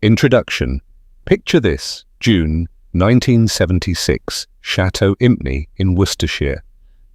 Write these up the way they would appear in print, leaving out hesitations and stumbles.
Introduction. Picture this, June 1976, Chateau Impney in Worcestershire.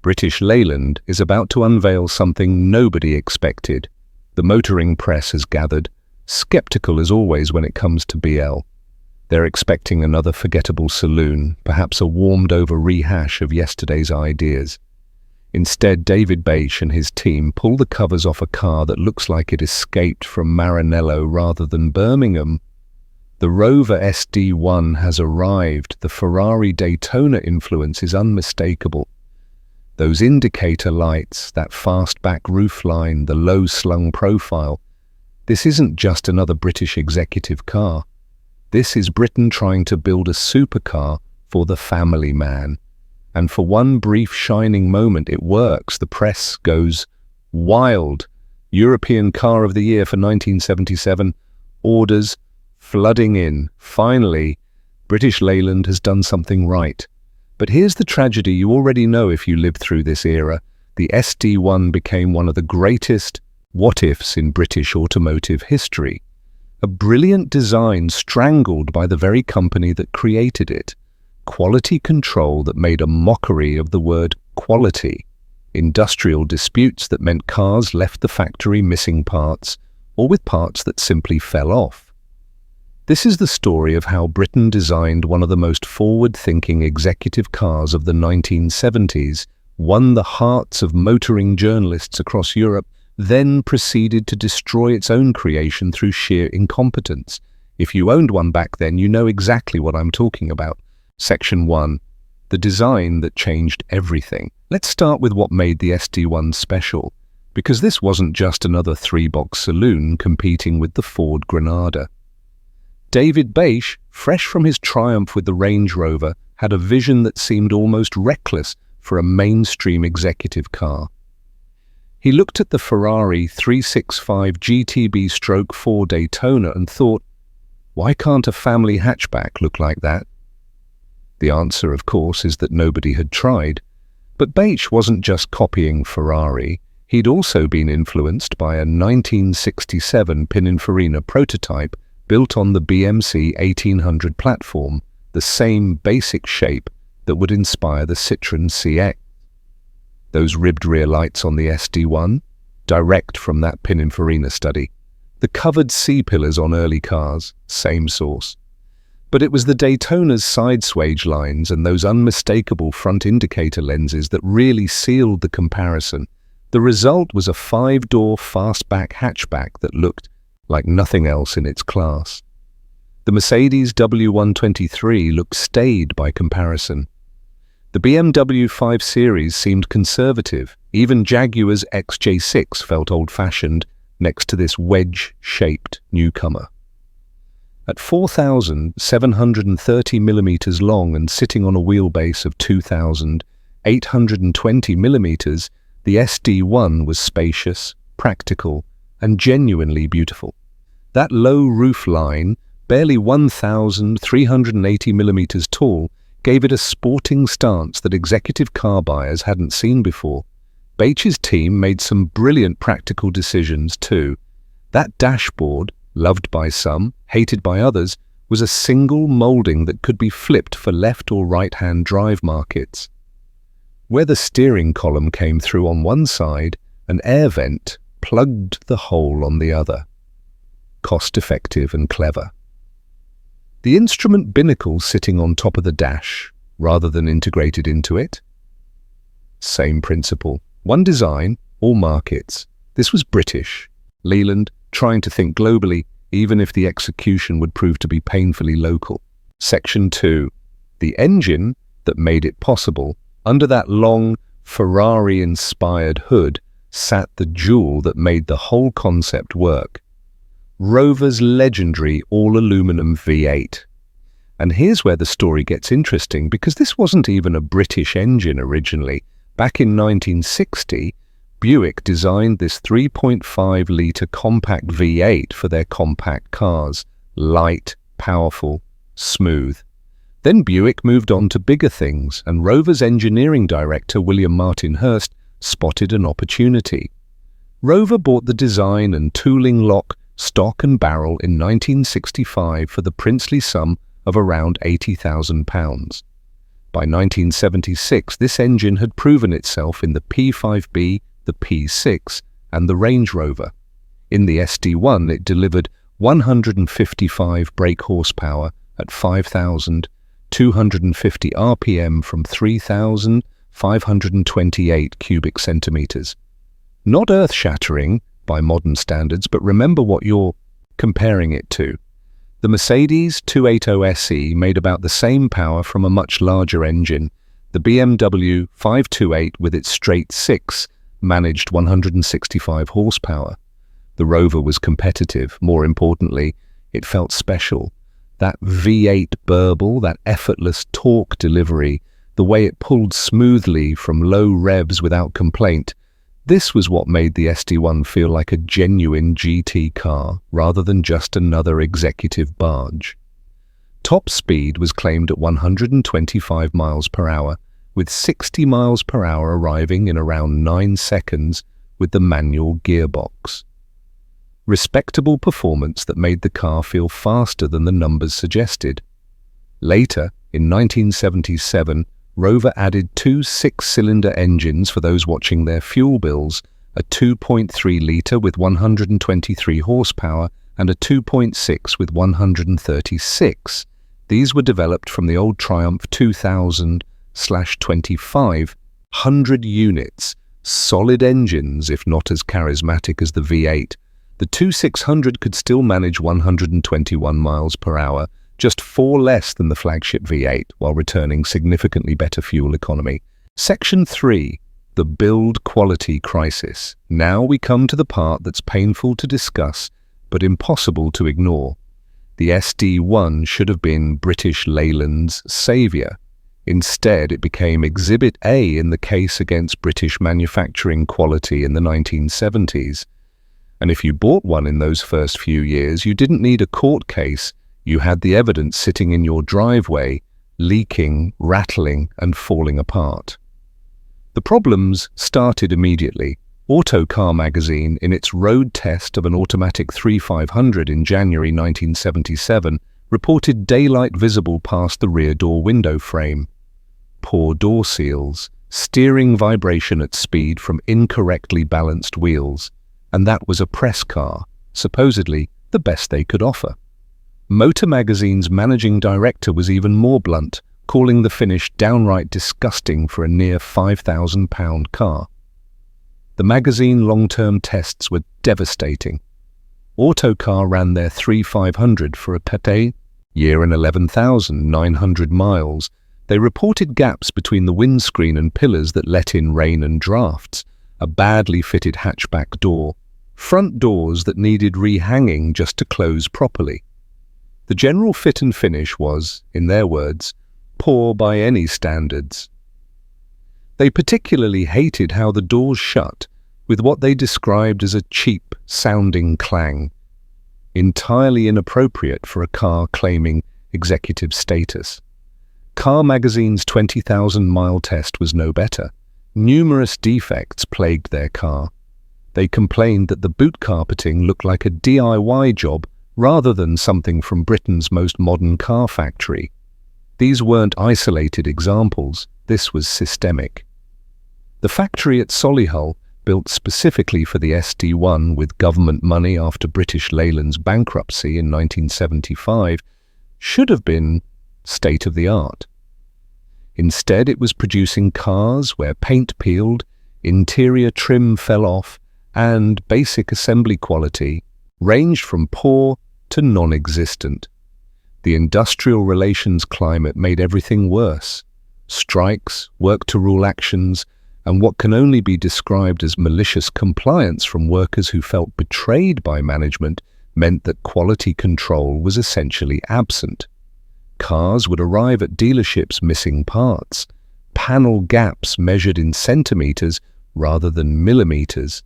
British Leyland is about to unveil something nobody expected. The motoring press has gathered, skeptical as always when it comes to BL. They're expecting another forgettable saloon, perhaps a warmed-over rehash of yesterday's ideas. Instead, David Bache and his team pull the covers off a car that looks like it escaped from Maranello rather than Birmingham. The Rover SD1 has arrived. The Ferrari Daytona influence is unmistakable. Those indicator lights, that fastback roofline, the low-slung profile. This isn't just another British executive car. This is Britain trying to build a supercar for the family man. And for one brief shining moment it works. The press goes wild. European Car of the Year for 1977. Orders flooding in. Finally, British Leyland has done something right. But here's the tragedy you already know if you lived through this era. The SD1 became one of the greatest what-ifs in British automotive history. A brilliant design strangled by the very company that created it. Quality control that made a mockery of the word quality. Industrial disputes that meant cars left the factory missing parts or with parts that simply fell off. This is the story of how Britain designed one of the most forward-thinking executive cars of the 1970s, won the hearts of motoring journalists across Europe, then proceeded to destroy its own creation through sheer incompetence. If you owned one back then, you know exactly what I'm talking about. Section 1. The design that changed everything. Let's start with what made the SD1 special, because this wasn't just another three-box saloon competing with the Ford Granada. David Bache, fresh from his triumph with the Range Rover, had a vision that seemed almost reckless for a mainstream executive car. He looked at the Ferrari 365 GTB/4 Daytona and thought, why can't a family hatchback look like that? The answer, of course, is that nobody had tried. But Bache wasn't just copying Ferrari. He'd also been influenced by a 1967 Pininfarina prototype built on the BMC 1800 platform, the same basic shape that would inspire the Citroën CX. Those ribbed rear lights on the SD1, direct from that Pininfarina study. The covered C-pillars on early cars, same source. But it was the Daytona's side swage lines and those unmistakable front indicator lenses that really sealed the comparison. The result was a 5-door fastback hatchback that looked like nothing else in its class. The Mercedes W123 looked staid by comparison. The BMW 5 Series seemed conservative. Even Jaguar's XJ6 felt old-fashioned next to this wedge-shaped newcomer. At 4,730 millimeters long and sitting on a wheelbase of 2,820 millimeters, the SD1 was spacious, practical, and genuinely beautiful. That low roof line, barely 1,380 millimeters tall, gave it a sporting stance that executive car buyers hadn't seen before. Bache's team made some brilliant practical decisions too. That dashboard, loved by some, hated by others, was a single molding that could be flipped for left or right-hand drive markets. Where the steering column came through on one side, an air vent plugged the hole on the other. Cost-effective and clever. The instrument binnacle sitting on top of the dash, rather than integrated into it. Same principle. One design, all markets. This was British. Leyland, trying to think globally, even if the execution would prove to be painfully local. Section 2. The engine that made it possible. Under that long, Ferrari-inspired hood sat the jewel that made the whole concept work. Rover's legendary all-aluminum V8. And here's where the story gets interesting, because this wasn't even a British engine originally. Back in 1960, Buick designed this 3.5-litre compact V8 for their compact cars. Light, powerful, smooth. Then Buick moved on to bigger things, and Rover's engineering director, William Martin Hurst, spotted an opportunity. Rover bought the design and tooling lock stock and barrel in 1965 for the princely sum of around £80,000. By 1976, this engine had proven itself in the P5B, the P6, and the Range Rover. In the SD1, it delivered 155 brake horsepower at 5,250 RPM from 3,528 cubic centimeters. Not earth-shattering by modern standards, but remember what you're comparing it to. The Mercedes 280 SE made about the same power from a much larger engine. The BMW 528 with its straight six managed 165 horsepower. The Rover was competitive. More importantly, it felt special. That V8 burble, that effortless torque delivery, the way it pulled smoothly from low revs without complaint, this was what made the SD1 feel like a genuine GT car rather than just another executive barge. Top speed was claimed at 125 miles per hour, with 60 miles per hour arriving in around 9 seconds with the manual gearbox. Respectable performance that made the car feel faster than the numbers suggested. Later, in 1977, Rover added two six-cylinder engines for those watching their fuel bills, a 2.3-litre with 123 horsepower and a 2.6 with 136. These were developed from the old Triumph 2000/25, 100 units, solid engines if not as charismatic as the V8. The 2600 could still manage 121 miles per hour, just 4 less than the flagship V8, while returning significantly better fuel economy. Section 3. The build quality crisis. Now we come to the part that's painful to discuss, but impossible to ignore. The SD1 should have been British Leyland's saviour. Instead, it became Exhibit A in the case against British manufacturing quality in the 1970s. And if you bought one in those first few years, you didn't need a court case. You had the evidence sitting in your driveway, leaking, rattling, and falling apart. The problems started immediately. Autocar magazine, in its road test of an automatic 3500 in January 1977, reported daylight visible past the rear door window frame. Poor door seals, steering vibration at speed from incorrectly balanced wheels, and that was a press car, supposedly the best they could offer. Motor Magazine's managing director was even more blunt, calling the finish downright disgusting for a near £5,000 car. The magazine long-term tests were devastating. Autocar ran their 3500 for a pate year and 11,900 miles. They reported gaps between the windscreen and pillars that let in rain and drafts, a badly fitted hatchback door, front doors that needed rehanging just to close properly. The general fit and finish was, in their words, poor by any standards. They particularly hated how the doors shut, with what they described as a cheap-sounding clang, entirely inappropriate for a car claiming executive status. Car Magazine's 20,000-mile test was no better. Numerous defects plagued their car. They complained that the boot carpeting looked like a DIY job rather than something from Britain's most modern car factory. These weren't isolated examples, this was systemic. The factory at Solihull, built specifically for the SD1 with government money after British Leyland's bankruptcy in 1975, should have been state-of-the-art. Instead, it was producing cars where paint peeled, interior trim fell off, and basic assembly quality ranged from poor to non-existent. The industrial relations climate made everything worse. Strikes, work-to-rule actions, and what can only be described as malicious compliance from workers who felt betrayed by management meant that quality control was essentially absent. Cars would arrive at dealerships missing parts, panel gaps measured in centimeters rather than millimeters.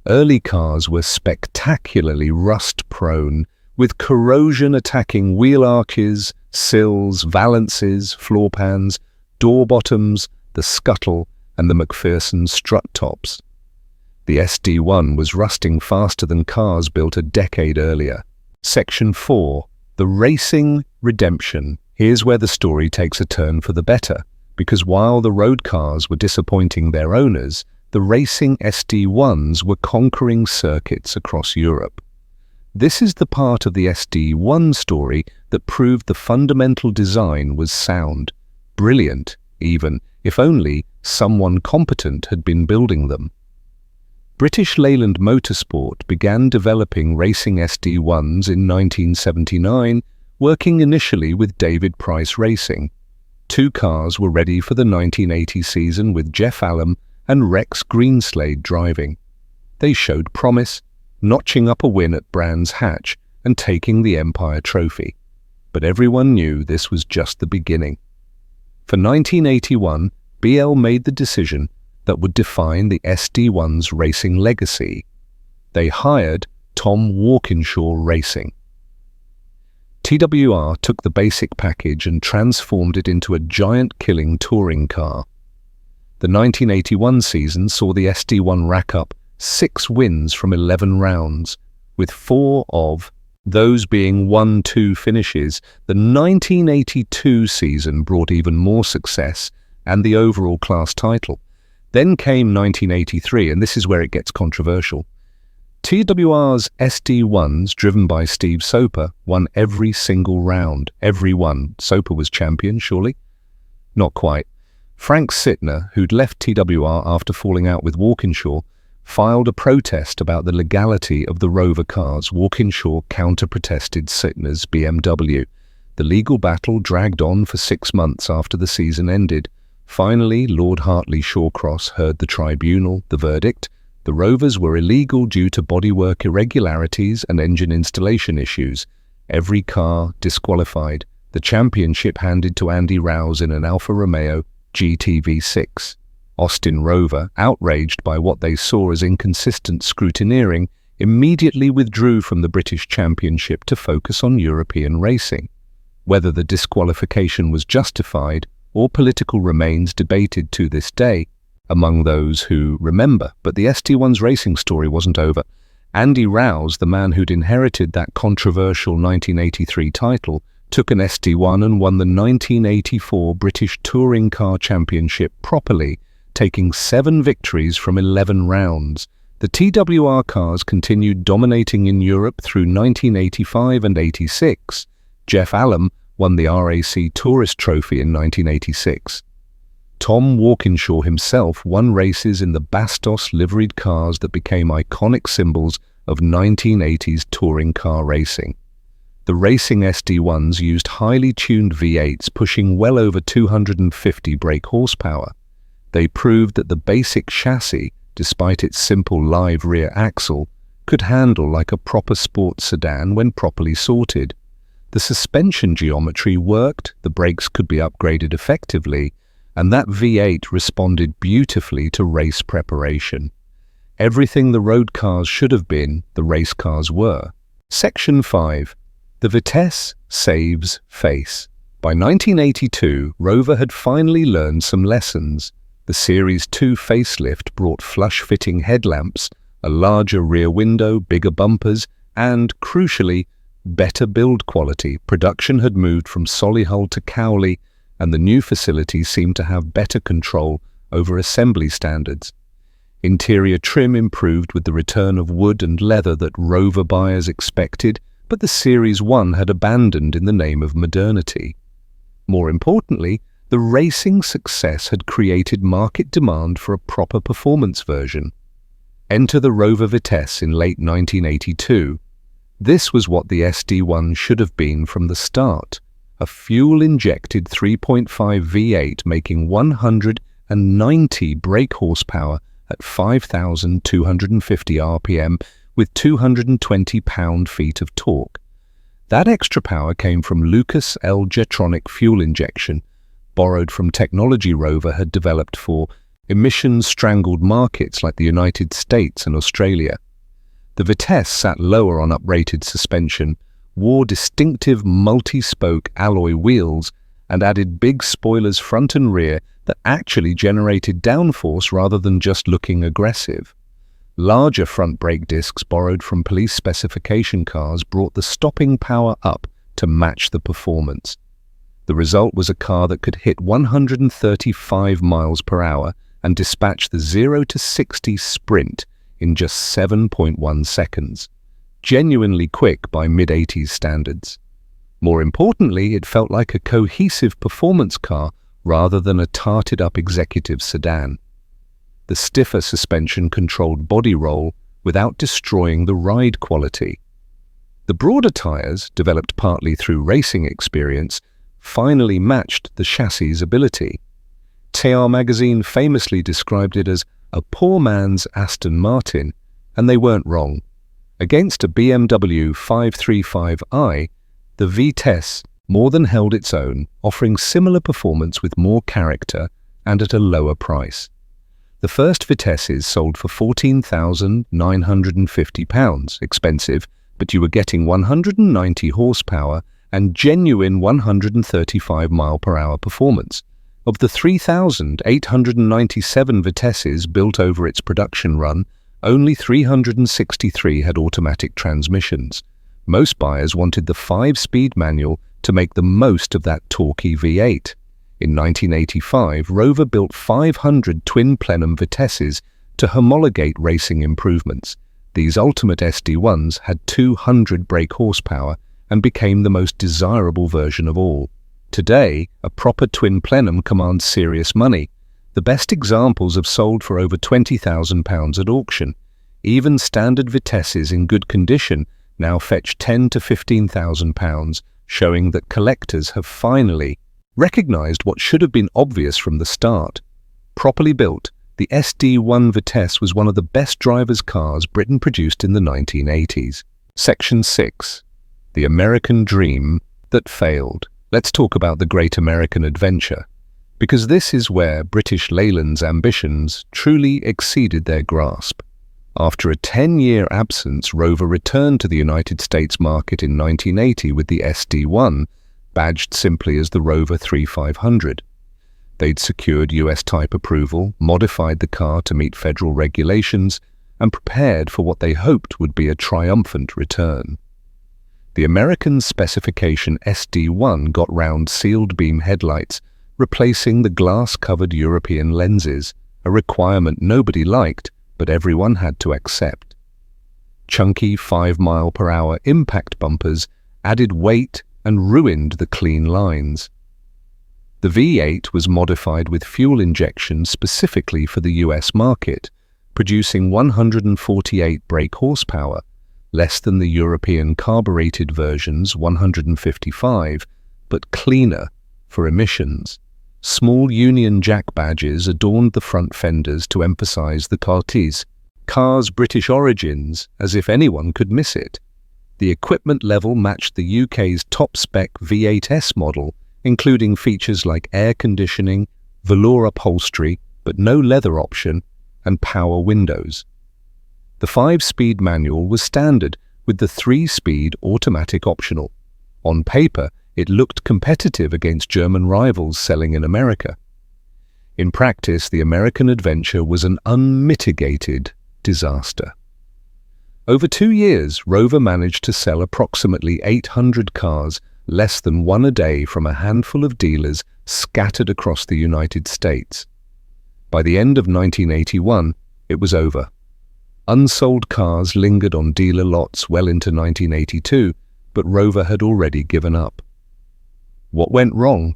Early cars were spectacularly rust-prone, with corrosion attacking wheel arches, sills, valances, floor pans, door bottoms, the scuttle, and the McPherson strut tops. The SD1 was rusting faster than cars built a decade earlier. Section 4. The Racing Redemption. Here's where the story takes a turn for the better, because while the road cars were disappointing their owners, the racing SD1s were conquering circuits across Europe. This is the part of the SD1 story that proved the fundamental design was sound, brilliant even, if only someone competent had been building them. British Leyland Motorsport began developing racing SD1s in 1979, working initially with David Price Racing. 2 cars were ready for the 1980 season with Jeff Allen and Rex Greenslade driving. They showed promise, notching up a win at Brands Hatch and taking the Empire Trophy. But everyone knew this was just the beginning. For 1981, BL made the decision that would define the SD1's racing legacy. They hired Tom Walkinshaw Racing. TWR took the basic package and transformed it into a giant-killing touring car. The 1981 season saw the SD1 rack up 6 wins from 11 rounds, with 4 of those being 1-2 finishes. The 1982 season brought even more success and the overall class title. Then came 1983, and this is where it gets controversial. TWR's SD1s, driven by Steve Soper, won every single round. Every one. Soper was champion, surely? Not quite. Frank Sittner, who'd left TWR after falling out with Walkinshaw, filed a protest about the legality of the Rover cars. Walkinshaw counter-protested Sittner's BMW. The legal battle dragged on for 6 months after the season ended. Finally, Lord Hartley Shawcross heard the tribunal, the verdict. The Rovers were illegal due to bodywork irregularities and engine installation issues. Every car disqualified. The championship handed to Andy Rouse in an Alfa Romeo GT-V6. Austin Rover, outraged by what they saw as inconsistent scrutineering, immediately withdrew from the British Championship to focus on European racing. Whether the disqualification was justified or political remains debated to this day among those who remember, but the SD1's racing story wasn't over. Andy Rouse, the man who'd inherited that controversial 1983 title, took an SD1 and won the 1984 British Touring Car Championship properly, taking 7 victories from 11 rounds. The TWR cars continued dominating in Europe through 1985 and 86. Jeff Allen won the RAC Tourist Trophy in 1986. Tom Walkinshaw himself won races in the Bastos liveried cars that became iconic symbols of 1980s touring car racing. The racing SD1s used highly tuned V8s pushing well over 250 brake horsepower. They proved that the basic chassis, despite its simple live rear axle, could handle like a proper sports sedan when properly sorted. The suspension geometry worked, the brakes could be upgraded effectively, and that V8 responded beautifully to race preparation. Everything the road cars should have been, the race cars were. Section 5. The Vitesse saves face. By 1982, Rover had finally learned some lessons. The Series 2 facelift brought flush-fitting headlamps, a larger rear window, bigger bumpers, and, crucially, better build quality. Production had moved from Solihull to Cowley, and the new facility seemed to have better control over assembly standards. Interior trim improved with the return of wood and leather that Rover buyers expected, but the Series 1 had abandoned in the name of modernity. More importantly, the racing success had created market demand for a proper performance version. Enter the Rover Vitesse in late 1982. This was what the SD1 should have been from the start, a fuel-injected 3.5 V8 making 190 brake horsepower at 5,250 RPM with 220 pound-feet of torque. That extra power came from Lucas L. Jetronic fuel injection, borrowed from technology Rover had developed for emissions-strangled markets like the United States and Australia. The Vitesse sat lower on uprated suspension, wore distinctive multi-spoke alloy wheels, and added big spoilers front and rear that actually generated downforce rather than just looking aggressive. Larger front brake discs borrowed from police specification cars brought the stopping power up to match the performance. The result was a car that could hit 135 miles per hour and dispatch the 0 to 60 sprint in just 7.1 seconds. Genuinely quick by mid-80s standards. More importantly, it felt like a cohesive performance car rather than a tarted-up executive sedan. The stiffer suspension controlled body roll without destroying the ride quality. The broader tires, developed partly through racing experience, finally matched the chassis' ability. TR magazine famously described it as a poor man's Aston Martin, and they weren't wrong. Against a BMW 535i, the Vitesse more than held its own, offering similar performance with more character and at a lower price. The first Vitesses sold for £14,950, expensive, but you were getting 190 horsepower and genuine 135 mile-per-hour performance. Of the 3,897 Vitesses built over its production run, only 363 had automatic transmissions. Most buyers wanted the 5-speed manual to make the most of that torquey V8. In 1985, Rover built 500 twin-plenum Vitesses to homologate racing improvements. These Ultimate SD1s had 200 brake horsepower and became the most desirable version of all. Today, a proper twin-plenum commands serious money. The best examples have sold for over £20,000 at auction. Even standard Vitesses in good condition now fetch £10,000 to £15,000, showing that collectors have finally recognized what should have been obvious from the start. Properly built, the SD1 Vitesse was one of the best driver's cars Britain produced in the 1980s. Section 6. The American Dream That Failed. Let's talk about the Great American Adventure, because this is where British Leyland's ambitions truly exceeded their grasp. After a 10-year absence, Rover returned to the United States market in 1980 with the SD1, badged simply as the Rover 3500. They'd secured US type approval, modified the car to meet federal regulations, and prepared for what they hoped would be a triumphant return. The American specification SD1 got round sealed beam headlights, replacing the glass-covered European lenses, a requirement nobody liked, but everyone had to accept. Chunky 5-mile-per-hour impact bumpers added weight and ruined the clean lines. The V8 was modified with fuel injection specifically for the US market, producing 148 brake horsepower, less than the European carbureted version's 155, but cleaner for emissions. Small Union Jack badges adorned the front fenders to emphasize the car's British origins, as if anyone could miss it. The equipment level matched the UK's top-spec V8S model, including features like air conditioning, velour upholstery, but no leather option, and power windows. The 5-speed manual was standard, with the 3-speed automatic optional. On paper, it looked competitive against German rivals selling in America. In practice, the American adventure was an unmitigated disaster. Over 2 years, Rover managed to sell approximately 800 cars, less than one a day, from a handful of dealers scattered across the United States. By the end of 1981, it was over. Unsold cars lingered on dealer lots well into 1982, but Rover had already given up. What went wrong?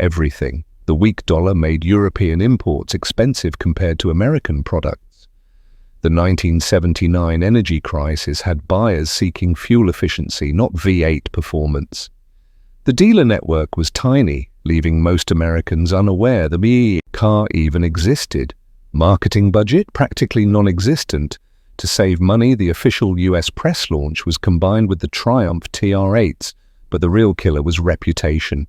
Everything. The weak dollar made European imports expensive compared to American products. The 1979 energy crisis had buyers seeking fuel efficiency, not V8 performance. The dealer network was tiny, leaving most Americans unaware the V8 car even existed. Marketing budget practically non-existent. To save money, the official US press launch was combined with the Triumph TR8s, but the real killer was reputation.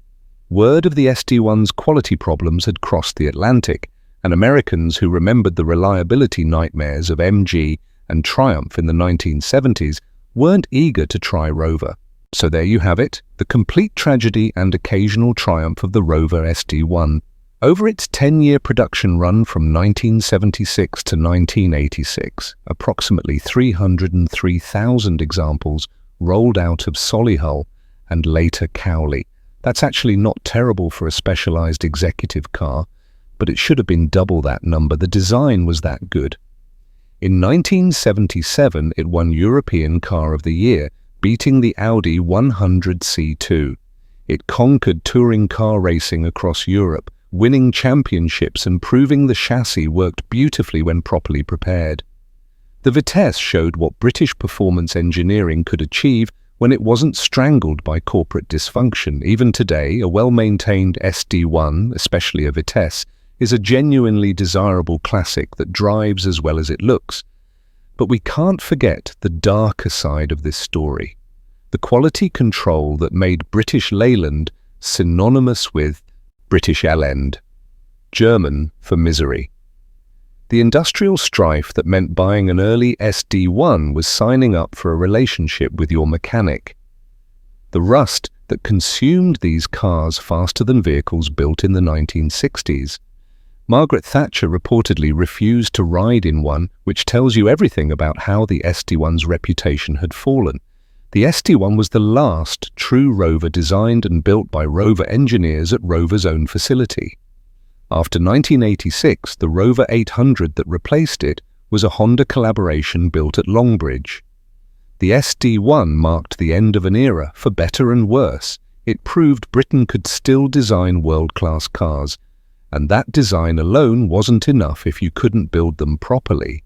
Word of the SD1's quality problems had crossed the Atlantic, and Americans who remembered the reliability nightmares of MG and Triumph in the 1970s weren't eager to try Rover. So there you have it, the complete tragedy and occasional triumph of the Rover SD1. Over its 10-year production run from 1976 to 1986, approximately 303,000 examples rolled out of Solihull and later Cowley. That's actually not terrible for a specialized executive car, but it should have been double that number. The design was that good. In 1977, it won European Car of the Year, beating the Audi 100 C2. It conquered touring car racing across Europe, winning championships and proving the chassis worked beautifully when properly prepared. The Vitesse showed what British performance engineering could achieve when it wasn't strangled by corporate dysfunction. Even today, a well-maintained SD1, especially a Vitesse, is a genuinely desirable classic that drives as well as it looks. But we can't forget the darker side of this story. The quality control that made British Leyland synonymous with British Elend, German for misery. The industrial strife that meant buying an early SD1 was signing up for a relationship with your mechanic. The rust that consumed these cars faster than vehicles built in the 1960s. Margaret Thatcher reportedly refused to ride in one, which tells you everything about how the SD1's reputation had fallen. The SD1 was the last true Rover designed and built by Rover engineers at Rover's own facility. After 1986, the Rover 800 that replaced it was a Honda collaboration built at Longbridge. The SD1 marked the end of an era, for better and worse. It proved Britain could still design world-class cars, and that design alone wasn't enough if you couldn't build them properly.